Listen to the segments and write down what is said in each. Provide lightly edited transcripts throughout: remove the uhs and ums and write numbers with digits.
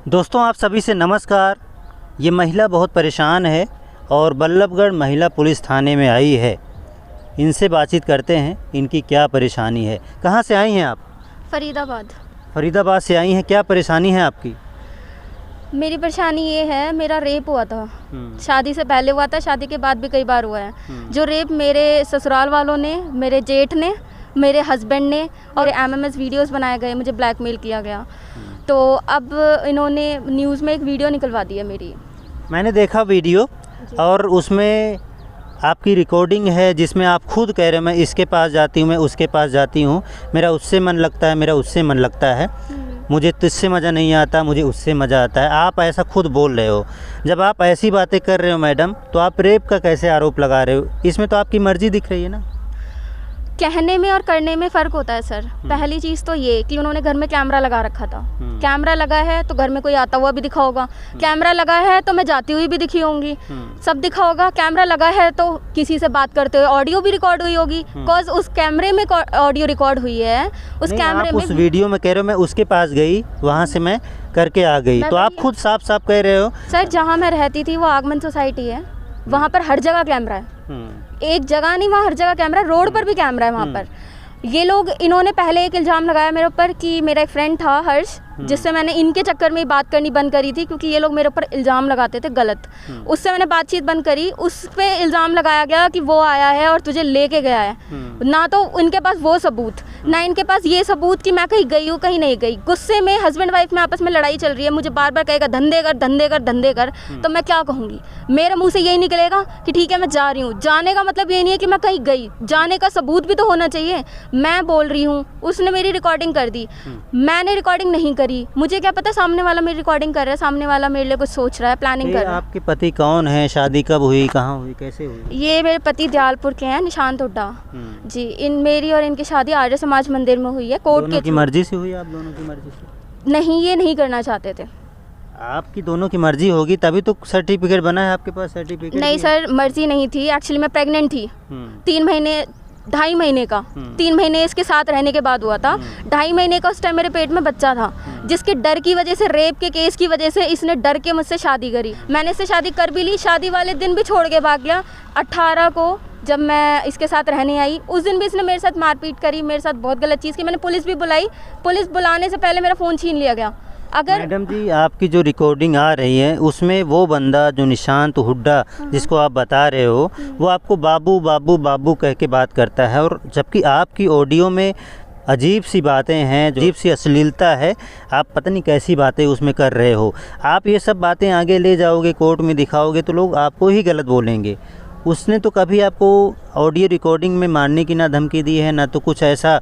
दोस्तों आप सभी से नमस्कार। ये महिला बहुत परेशान है और बल्लभगढ़ महिला पुलिस थाने में आई है। इनसे बातचीत करते हैं, इनकी क्या परेशानी है। कहाँ से आई हैं आप? फरीदाबाद। फरीदाबाद से आई हैं। क्या परेशानी है आपकी? मेरी परेशानी ये है, मेरा रेप हुआ था। शादी से पहले हुआ था, शादी के बाद भी कई बार हुआ है। जो रेप मेरे ससुराल वालों ने, मेरे जेठ ने, मेरे हस्बैंड ने और एमएमएस वीडियोस बनाए गए, मुझे ब्लैकमेल किया गया। तो अब इन्होंने न्यूज़ में एक वीडियो निकलवा दी है मेरी। मैंने देखा वीडियो और उसमें आपकी रिकॉर्डिंग है जिसमें आप खुद कह रहे हो मैं इसके पास जाती हूँ, मैं उसके पास जाती हूँ, मेरा उससे मन लगता है, मेरा उससे मन लगता है, मुझे तुझसे मज़ा नहीं आता, मुझे उससे मज़ा आता है। आप ऐसा खुद बोल रहे हो। जब आप ऐसी बातें कर रहे हो मैडम, तो आप रेप का कैसे आरोप लगा रहे हो? इसमें तो आपकी मर्ज़ी दिख रही है ना। कहने में और करने में फ़र्क होता है सर। पहली चीज़ तो ये कि उन्होंने घर में कैमरा लगा रखा था। कैमरा लगा है तो घर में कोई आता हुआ भी दिखा होगा, कैमरा लगा है तो मैं जाती हुई भी दिखी होंगी, सब दिखा होगा। कैमरा लगा है तो किसी से बात करते हुए ऑडियो भी रिकॉर्ड हुई होगी, बिकॉज उस कैमरे में ऑडियो रिकॉर्ड हुई है। उस कैमरे में उस वीडियो में कह रहे हो मैं उसके पास गई, वहाँ से मैं करके आ गई, तो आप खुद साफ साफ कह रहे हो। सर जहाँ मैं रहती थी वो आगमन सोसाइटी है, वहाँ पर हर जगह कैमरा है। एक जगह नहीं, वहाँ हर जगह कैमरा है। रोड पर भी कैमरा है वहाँ पर। ये लोग, इन्होंने पहले एक इल्ज़ाम लगाया मेरे ऊपर कि मेरा एक फ्रेंड था हर्ष, जिससे मैंने इनके चक्कर में बात करनी बंद करी थी, क्योंकि ये लोग मेरे ऊपर इल्ज़ाम लगाते थे गलत। उससे मैंने बातचीत बंद करी। उस पे इल्ज़ाम लगाया गया कि वो आया है और तुझे लेके गया है। ना तो इनके पास वो सबूत, ना इनके पास ये सबूत कि मैं कहीं गई हूँ कहीं नहीं गई। गुस्से में हस्बैंड वाइफ में आपस में लड़ाई चल रही है, मुझे बार बार कहेगा धंधे कर धंधे कर धंधे कर, तो मैं क्या कहूँगी? मेरे मुँह से यही निकलेगा कि ठीक है मैं जा रही हूँ। जाने का मतलब ये नहीं है कि मैं कहीं गई, जाने का सबूत भी तो होना चाहिए। मैं बोल रही हूँ, उसने मेरी रिकॉर्डिंग कर दी, मैंने रिकॉर्डिंग नहीं करी। मुझे क्या पता सामने वाला मेरी रिकॉर्डिंग कर रहा है, सामने वाला मेरे लिए कुछ सोच रहा है, प्लानिंग कर रहा है। आपके पति कौन है? शादी कब हुई, कहाँ हुई, कैसे हुई? ये मेरे पति दयालपुर के हैं, निशांत हुड्डा जी। मेरी और इनकी शादी आर्य समाज मंदिर में हुई है। कोर्ट की मर्जी से हुई? आप दोनों की मर्जी से? नहीं, ये नहीं करना चाहते थे। आपकी दोनों की मर्जी होगी तभी तो सर्टिफिकेट बना है आपके पास। सर्टिफिकेट नहीं सर, मर्जी नहीं थी। एक्चुअली मैं प्रेग्नेंट थी 3 महीने, 2.5 महीने का। 3 महीने इसके साथ रहने के बाद हुआ था। 2.5 महीने का उस टाइम मेरे पेट में बच्चा था, जिसके डर की वजह से, रेप के केस की वजह से इसने डर के मुझसे शादी करी। मैंने इससे शादी कर भी ली, शादी वाले दिन भी छोड़ के भाग गया। 18 को जब मैं इसके साथ रहने आई, उस दिन भी इसने मेरे साथ मारपीट करी, मेरे साथ बहुत गलत चीज़ की। मैंने पुलिस भी बुलाई, पुलिस बुलाने से पहले मेरा फ़ोन छीन लिया गया। अगर मैडम जी आपकी जो रिकॉर्डिंग आ रही है उसमें वो बंदा जो निशांत हुड्डा जिसको आप बता रहे हो, वो आपको बाबू बाबू बाबू कह के बात करता है, और जबकि आपकी ऑडियो में अजीब सी बातें हैं, अजीब सी अश्लीलता है। आप पता नहीं कैसी बातें उसमें कर रहे हो। आप ये सब बातें आगे ले जाओगे, कोर्ट में दिखाओगे तो लोग आपको ही गलत बोलेंगे। उसने तो कभी आपको ऑडियो रिकॉर्डिंग में मारने की ना धमकी दी है, ना तो कुछ ऐसा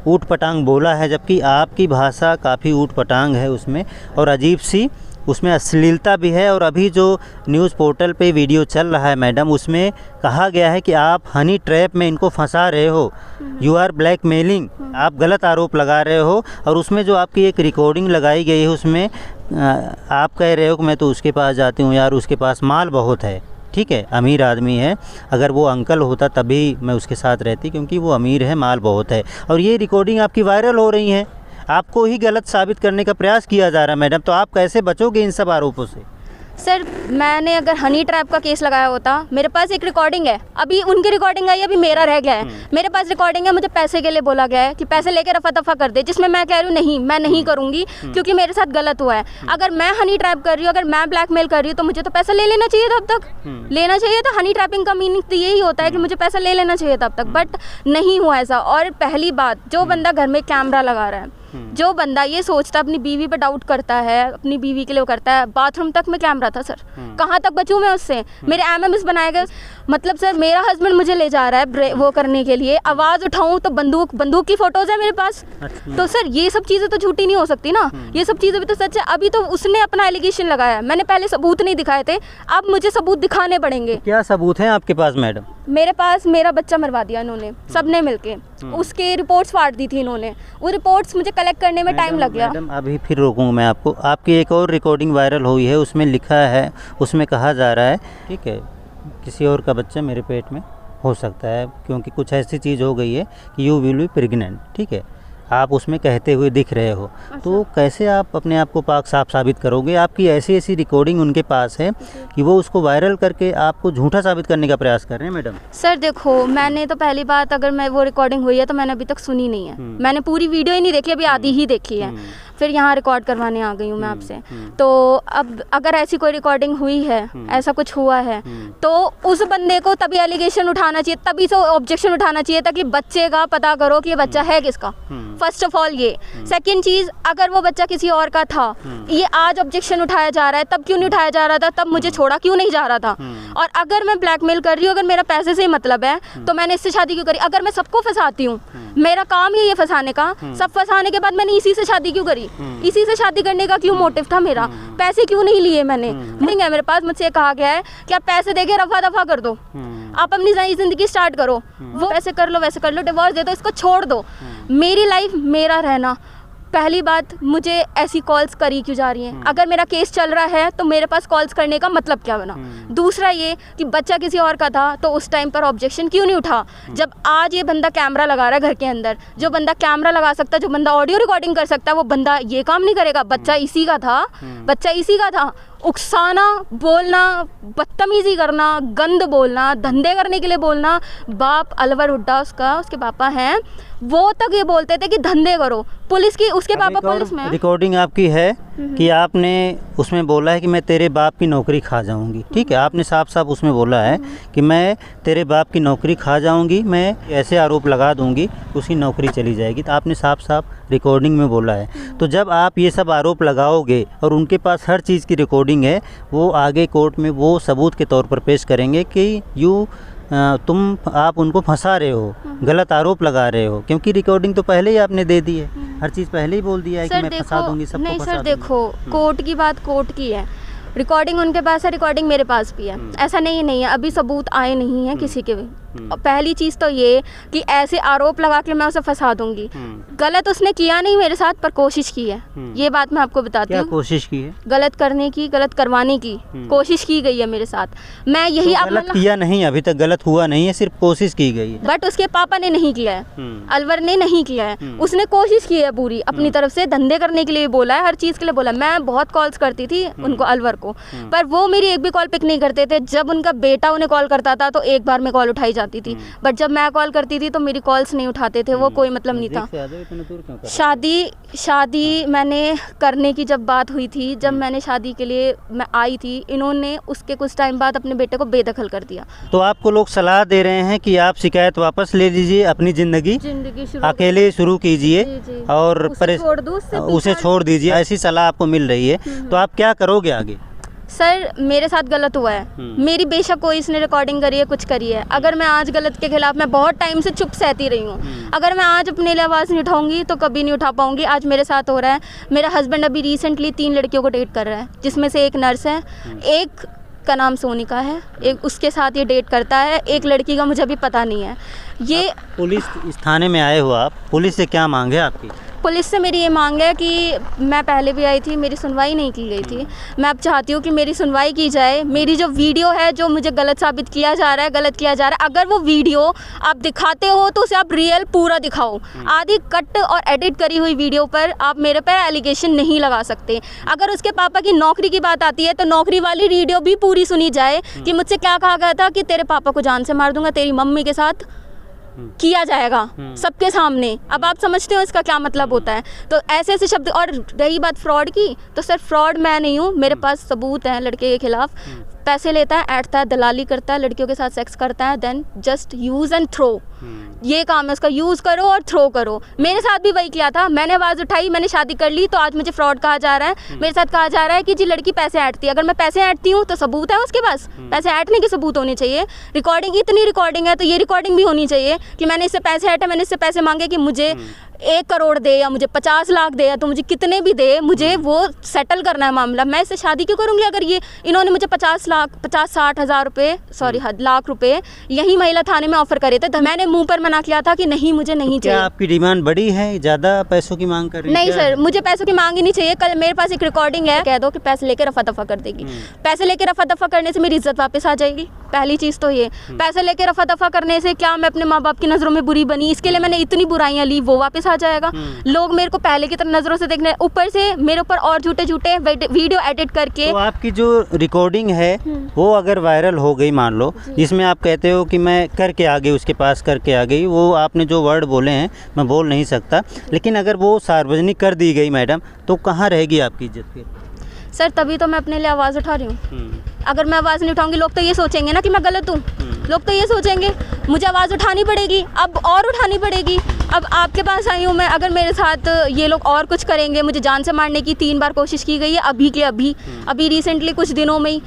ऊट पटांग बोला है, जबकि आपकी भाषा काफ़ी ऊट पटांग है उसमें, और अजीब सी उसमें अश्लीलता भी है। और अभी जो न्यूज़ पोर्टल पे वीडियो चल रहा है मैडम, उसमें कहा गया है कि आप हनी ट्रैप में इनको फंसा रहे हो, यू आर ब्लैकमेलिंग, आप गलत आरोप लगा रहे हो। और उसमें जो आपकी एक रिकॉर्डिंग लगाई गई है उसमें आप कह रहे हो कि मैं तो उसके पास जाती हूँ यार, उसके पास माल बहुत है। ठीक है, अमीर आदमी है, अगर वो अंकल होता तभी मैं उसके साथ रहती, क्योंकि वो अमीर है, माल बहुत है। और ये रिकॉर्डिंग आपकी वायरल हो रही है, आपको ही गलत साबित करने का प्रयास किया जा रहा है मैडम। तो आप कैसे बचोगे इन सब आरोपों से? सर मैंने अगर हनी ट्रैप का केस लगाया होता, मेरे पास एक रिकॉर्डिंग है, अभी उनकी रिकॉर्डिंग आई, अभी मेरा रह गया है। मेरे पास रिकॉर्डिंग है, मुझे पैसे के लिए बोला गया है कि पैसे लेके रफा दफा कर दे, जिसमें मैं कह रही हूँ नहीं, मैं नहीं करूँगी क्योंकि मेरे साथ गलत हुआ है। अगर मैं हनी ट्रैप कर रही हूँ, अगर मैं ब्लैकमेल कर रही हूँ, तो मुझे तो पैसा ले लेना चाहिए था अब तक। लेना चाहिए था। हनी ट्रैपिंग का मीनिंग तो यही होता है कि मुझे पैसा ले लेना चाहिए था अब तक, बट नहीं हुआ ऐसा। और पहली बात, जो बंदा घर में कैमरा लगा रहा है, जो बंदा ये सोचता अपनी बीवी पे डाउट करता है, अपनी बीवी के लिए करता है, बाथरूम तक में कैमरा था सर, कहाँ तक बचूं मैं उससे? मेरे एमएमएस बनाए गए। मतलब सर मेरा हस्बैंड मुझे ले जा रहा है वो करने के लिए, आवाज़ उठाऊं तो बंदूक की फोटोज है मेरे पास। तो सर ये सब चीज़ें तो झूठी नहीं हो सकती ना, ये सब चीज़ें भी तो सच है। अभी तो उसने अपना एलिगेशन लगाया, मैंने पहले सबूत नहीं दिखाए थे, अब मुझे सबूत दिखाने पड़ेंगे। क्या सबूत है आपके पास मैडम? मेरे पास मेरा बच्चा मरवा दिया इन्होंने, सबने मिलके उसके रिपोर्ट्स फाड़ दी थी इन्होंने। वो रिपोर्ट्स मुझे कलेक्ट करने में टाइम लग गया। मैडम अभी फिर रोकूंगा मैं आपको। आपकी एक और रिकॉर्डिंग वायरल हुई है, उसमें लिखा है, उसमें कहा जा रहा है, ठीक है, किसी और का बच्चा मेरे पेट में हो सकता है, क्योंकि कुछ ऐसी चीज़ हो गई है कि यू विल बी प्रेग्नेंट। ठीक है, आप उसमें कहते हुए दिख रहे हो, तो कैसे आप अपने आप को पाक साफ साबित करोगे? आपकी ऐसी ऐसी रिकॉर्डिंग उनके पास है कि वो उसको वायरल करके आपको झूठा साबित करने का प्रयास कर रहे हैं मैडम। सर देखो, मैंने तो पहली बात, अगर मैं वो रिकॉर्डिंग हुई है तो मैंने अभी तक सुनी नहीं है। मैंने पूरी वीडियो ही नहीं देखी, अभी आधी ही देखी है। फिर यहाँ रिकॉर्ड करवाने आ गई हूँ मैं आपसे। तो अब अगर ऐसी कोई रिकॉर्डिंग हुई है, ऐसा कुछ हुआ है, तो उस बंदे को तभी एलिगेशन उठाना चाहिए, तभी से ऑब्जेक्शन उठाना चाहिए, ताकि बच्चे का पता करो कि ये बच्चा है किसका। फर्स्ट ऑफ ऑल ये। सेकंड चीज़, अगर वो बच्चा किसी और का था, ये आज ऑब्जेक्शन उठाया जा रहा है, तब क्यों नहीं उठाया जा रहा था? तब मुझे छोड़ा क्यों नहीं जा रहा था? और अगर मैं ब्लैकमेल कर रही हूँ, अगर मेरा पैसे से ही मतलब है, तो मैंने इससे शादी क्यों करी? अगर मैं सबको फंसाती हूँ, मेरा काम ही है फंसाने का, सब फंसाने के बाद मैंने इसी से शादी क्यों करी? इसी से शादी करने का क्यों मोटिव था मेरा? पैसे क्यों नहीं लिए मैंने? नहीं है मेरे पास, मुझसे कहा गया है कि आप पैसे देके रफा दफा कर दो, आप अपनी नई जिंदगी स्टार्ट करो, वो ऐसे कर लो वैसे कर लो, डिवोर्स दे दो, इसको छोड़ दो, मेरी लाइफ मेरा रहना। पहली बात, मुझे ऐसी कॉल्स करी क्यों जा रही हैं? अगर मेरा केस चल रहा है तो मेरे पास कॉल्स करने का मतलब क्या बना? दूसरा ये कि बच्चा किसी और का था तो उस टाइम पर ऑब्जेक्शन क्यों नहीं उठा? जब आज ये बंदा कैमरा लगा रहा है घर के अंदर, जो बंदा कैमरा लगा सकता है, जो बंदा ऑडियो रिकॉर्डिंग कर सकता है, वो बंदा ये काम नहीं करेगा? बच्चा इसी का था, बच्चा इसी का था। उकसाना, बोलना, बदतमीजी करना, गंद बोलना, धंधे करने के लिए बोलना। बाप अलवर हुड्डा उसका, उसके पापा हैं, वो तक ये बोलते थे कि धंधे करो। पुलिस की, उसके पापा पुलिस में। रिकॉर्डिंग आपकी है कि आपने उसमें बोला है कि मैं तेरे बाप की नौकरी खा जाऊंगी। ठीक है, आपने साफ साफ उसमें बोला है कि मैं तेरे बाप की नौकरी खा जाऊंगी, मैं ऐसे आरोप लगा दूंगी, उसकी नौकरी चली जाएगी। तो आपने साफ साफ रिकॉर्डिंग में बोला है। तो जब आप ये सब आरोप लगाओगे और उनके पास हर चीज़ की रिकॉर्डिंग है, वो आगे कोर्ट में वो सबूत के तौर पर पेश करेंगे कि आप उनको फंसा रहे हो, गलत आरोप लगा रहे हो, क्योंकि रिकॉर्डिंग तो पहले ही आपने दे दी है, हर चीज़ पहले ही बोल दिया है कि मैं फंसा दूंगी सबको। नहीं सर देखो, कोर्ट की बात कोर्ट की है, रिकॉर्डिंग उनके पास है, रिकॉर्डिंग मेरे पास भी है। ऐसा नहीं है, अभी सबूत आए नहीं हैं किसी के भी। पहली चीज़ तो ये कि ऐसे आरोप लगा के मैं उसे फंसा दूंगी, गलत उसने किया नहीं मेरे साथ, पर कोशिश की है। ये बात मैं आपको बताती हूँ। कोशिश की है गलत करने की, गलत करवाने की कोशिश की गई है मेरे साथ। मैं यही तो गलत किया नहीं, अभी तक गलत हुआ नहीं है, सिर्फ कोशिश की गई है। बट उसके पापा ने नहीं किया है, अलवर ने नहीं किया है, उसने कोशिश की है पूरी अपनी तरफ से, धंधे करने के लिए बोला है, हर चीज़ के लिए बोला। मैं बहुत कॉल्स करती थी उनको, अलवर को, पर वो मेरी एक भी कॉल पिक नहीं करते थे। जब उनका बेटा उन्हें कॉल करता था तो एक बार में कॉल उठाई जाती थी, बट जब मैं कॉल करती थी तो मेरी कॉल्स नहीं उठाते थे, वो कोई मतलब नहीं था। शादी मैंने करने की जब बात हुई थी, जब मैंने शादी के लिए मैं आई थी, इन्होंने उसके कुछ टाइम बाद अपने बेटे को बेदखल कर दिया। तो आपको लोग सलाह दे रहे हैं कि आप शिकायत वापस ले लीजिए, अपनी जिंदगी अकेले शुरू कीजिए और उसे छोड़ दीजिए, ऐसी सलाह आपको मिल रही है। तो आप क्या करोगे आगे? सर मेरे साथ गलत हुआ है, मेरी बेशक कोई इसने रिकॉर्डिंग करी है, कुछ करी है, अगर मैं आज गलत के खिलाफ, मैं बहुत टाइम से चुप सहती रही हूँ, अगर मैं आज अपने लिए आवाज़ नहीं उठाऊंगी तो कभी नहीं उठा पाऊंगी। आज मेरे साथ हो रहा है, मेरा हस्बैंड अभी रिसेंटली 3 लड़कियों को डेट कर रहा है, जिसमें से एक नर्स है, एक का नाम सोनिका है, एक उसके साथ ये डेट करता है, एक लड़की का मुझे अभी पता नहीं है। ये पुलिस इस थाने में आए हो आप, पुलिस से क्या मांग है आपकी? पुलिस से मेरी ये मांग है कि मैं पहले भी आई थी, मेरी सुनवाई नहीं की गई थी, मैं अब चाहती हूँ कि मेरी सुनवाई की जाए। मेरी जो वीडियो है, जो मुझे गलत साबित किया जा रहा है, गलत किया जा रहा है, अगर वो वीडियो आप दिखाते हो तो उसे आप रियल पूरा दिखाओ। आधी कट और एडिट करी हुई वीडियो पर आप मेरे पर एलिगेशन नहीं लगा सकते। अगर उसके पापा की नौकरी की बात आती है तो नौकरी वाली वीडियो भी पूरी सुनी जाए कि मुझसे क्या कहा गया था कि तेरे पापा को जान से मार दूंगा, तेरी मम्मी के साथ किया जाएगा सबके सामने। अब आप समझते हो इसका क्या मतलब होता है। तो ऐसे ऐसे शब्द। और रही बात फ्रॉड की, तो सर फ्रॉड मैं नहीं हूँ, मेरे पास सबूत हैं लड़के के खिलाफ। पैसे लेता है, ऐंठता है, दलाली करता है, लड़कियों के साथ सेक्स करता है, then just use and throw, ये काम है उसका, यूज़ करो और थ्रो करो। मेरे साथ भी वही किया था, मैंने आवाज़ उठाई, मैंने शादी कर ली, तो आज मुझे फ्रॉड कहा जा रहा है। मेरे साथ कहा जा रहा है कि जी लड़की पैसे ऐंठती है। अगर मैं पैसे ऐंठती हूँ तो सबूत है उसके पास, पैसे ऐंठने के सबूत होने चाहिए। रिकॉर्डिंग, इतनी रिकॉर्डिंग है तो ये रिकॉर्डिंग भी होनी चाहिए कि मैंने इससे पैसे ऐंठे, मैंने इससे पैसे मांगे कि मुझे 1 करोड़ दे या मुझे 50 लाख दे या तो मुझे कितने भी दे, मुझे वो सेटल करना है मामला। मैं इससे शादी क्यों करूँगी अगर ये इन्होंने मुझे 50-60 हज़ार रुपये, सॉरी लाख रुपए यही महिला थाने में ऑफर करे थे, तो मैंने मुंह पर मना किया था कि नहीं मुझे नहीं चाहिए। क्या आपकी डिमांड बड़ी है, ज़्यादा पैसों की मांग कर रही है? नहीं सर, मुझे पैसों की मांग ही नहीं चाहिए। कल मेरे पास एक रिकॉर्डिंग है, कह दो कि पैसे लेकर रफा दफा कर देगी। पैसे लेकर रफा दफा करने से मेरी इज्जत वापस आ जाएगी, पहली चीज़ तो ये। पैसे लेकर रफा दफा करने से क्या मैं अपने माँ बाप की नज़रों में बुरी बनी? इसके लिए मैंने इतनी बुराइयाँ ली, वो वापस आ जाएगा। लोग मेरे को पहले की तरह नज़रों से देखने, ऊपर से मेरे ऊपर और झूठे झूठे वीडियो एडिट करके। तो आपकी जो रिकॉर्डिंग है वो अगर वायरल हो गई मान लो, जिसमें आप कहते हो कि मैं करके आ गई, उसके पास करके आ गई, वो आपने जो वर्ड बोले हैं मैं बोल नहीं सकता, लेकिन अगर वो सार्वजनिक कर दी गई मैडम, तो कहाँ रहेगी आपकी इज्जत फिर? सर तभी तो मैं अपने लिए आवाज़ उठा रही हूँ। अगर मैं आवाज़ नहीं उठाऊंगी लोग तो ये सोचेंगे ना कि मैं गलत हूँ। लोग तो ये सोचेंगे, मुझे आवाज़ उठानी पड़ेगी, अब और उठानी पड़ेगी। अब आपके पास आई हूँ मैं, अगर मेरे साथ ये लोग और कुछ करेंगे, मुझे जान से मारने की 3 बार कोशिश की गई है अभी रिसेंटली कुछ दिनों में ही।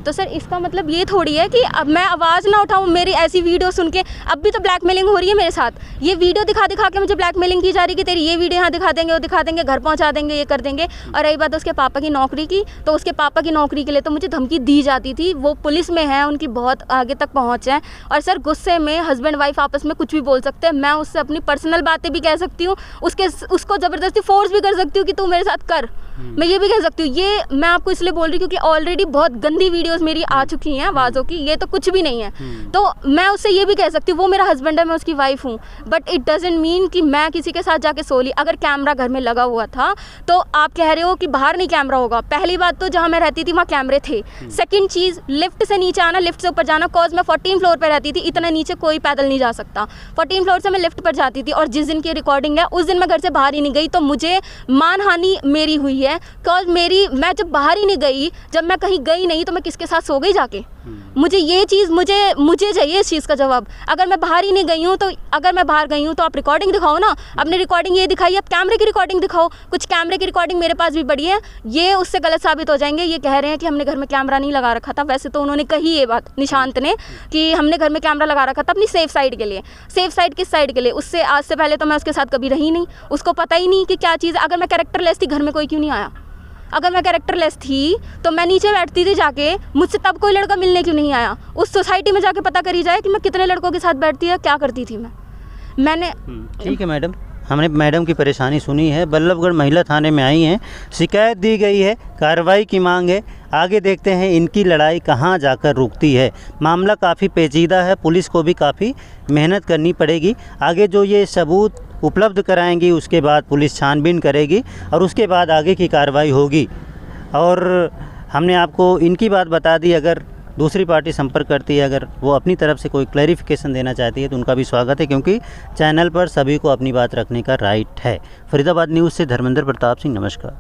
तो सर इसका मतलब ये थोड़ी है कि अब मैं आवाज़ ना उठाऊँ, मेरी ऐसी वीडियो सुन के। अब भी तो ब्लैकमेलिंग हो रही है मेरे साथ, ये वीडियो दिखा दिखा के मुझे ब्लैकमेलिंग की जा रही है कि तेरी ये वीडियो यहाँ दिखा देंगे, वो दिखा देंगे, घर पहुँचा देंगे, ये कर देंगे। और रही बात उसके पापा की नौकरी की, तो उसके पापा की नौकरी के लिए तो मुझे धमकी दी जाती थी। वो पुलिस में है, उनकी बहुत आगे तक पहुँच है, और सर गुस्से में हस्बैंड वाइफ आपस में कुछ भी बोल सकते हैं। मैं उससे अपनी पर्सनल बातें भी कह सकती हूँ, उसको ज़बरदस्ती फोर्स भी कर सकती हूँ कि तू मेरे साथ कर। मैं ये भी कह सकती हूँ। ये मैं आपको इसलिए बोल रही हूँ क्योंकि ऑलरेडी बहुत गंदी वीडियोस मेरी आ चुकी हैं आवाज़ों की, ये तो कुछ भी नहीं है। तो मैं उससे ये भी कह सकती हूँ, वो मेरा हस्बैंड है, मैं उसकी वाइफ हूँ, बट इट डजंट मीन कि मैं किसी के साथ जाके सो ली। अगर कैमरा घर में लगा हुआ था तो आप कह रहे हो कि बाहर नहीं कैमरा होगा। पहली बात तो जहाँ मैं रहती थी वहाँ कैमरे थे। सेकेंड चीज़, लिफ्ट से नीचे आना, लिफ्ट से ऊपर जाना, कॉज मैं 14 फ्लोर पर रहती थी, इतना नीचे कोई पैदल नहीं जा सकता। 14 फ्लोर से मैं लिफ्ट पर जाती थी, और जिस दिन की रिकॉर्डिंग है उस दिन मैं घर से बाहर ही नहीं गई, तो मुझे मानहानि मेरी हुई है। कॉज मैं जब बाहर ही नहीं गई, जब मैं कहीं गई नहीं, तो मैं किसके साथ सो गई जाके? मुझे ये चीज़ मुझे चाहिए इस चीज़ का जवाब। अगर मैं बाहर ही नहीं गई हूँ, तो अगर मैं बाहर गई हूँ तो आप रिकॉर्डिंग दिखाओ ना। अपनी रिकॉर्डिंग ये दिखाइए, आप कैमरे की रिकॉर्डिंग दिखाओ। कुछ कैमरे की रिकॉर्डिंग मेरे पास भी पड़ी है, ये उससे गलत साबित हो जाएंगे। ये कह रहे हैं कि हमने घर में कैमरा नहीं लगा रखा था। वैसे तो उन्होंने कही ये बात, निशांत ने, कि हमने घर में कैमरा लगा रखा था अपनी सेफ साइड के लिए। सेफ साइड किस साइड के लिए? उससे आज से पहले तो मैं उसके साथ कभी रही नहीं, उसको पता ही नहीं कि क्या चीज़। अगर मैं कैरेक्टरलेस थी, घर में कोई क्यों नहीं आया? अगर मैं कैरेक्टरलेस थी तो मैं नीचे बैठती थी जाके, मुझसे तब कोई लड़का मिलने क्यों नहीं आया? उस सोसाइटी में जाके पता करी जाए कि मैं कितने लड़कों के साथ बैठती है, क्या करती थी मैंने। ठीक है मैडम, हमने मैडम की परेशानी सुनी है। बल्लभगढ़ महिला थाने में आई हैं, शिकायत दी गई है, कार्रवाई की मांग है। आगे देखते हैं इनकी लड़ाई कहाँ जाकर रुकती है। मामला काफ़ी पेचीदा है, पुलिस को भी काफ़ी मेहनत करनी पड़ेगी। आगे जो ये सबूत उपलब्ध कराएंगी उसके बाद पुलिस छानबीन करेगी और उसके बाद आगे की कार्रवाई होगी। और हमने आपको इनकी बात बता दी। अगर दूसरी पार्टी संपर्क करती है, अगर वो अपनी तरफ से कोई क्लैरिफिकेशन देना चाहती है तो उनका भी स्वागत है, क्योंकि चैनल पर सभी को अपनी बात रखने का राइट है। फरीदाबाद न्यूज़ से धर्मेंद्र प्रताप सिंह, नमस्कार।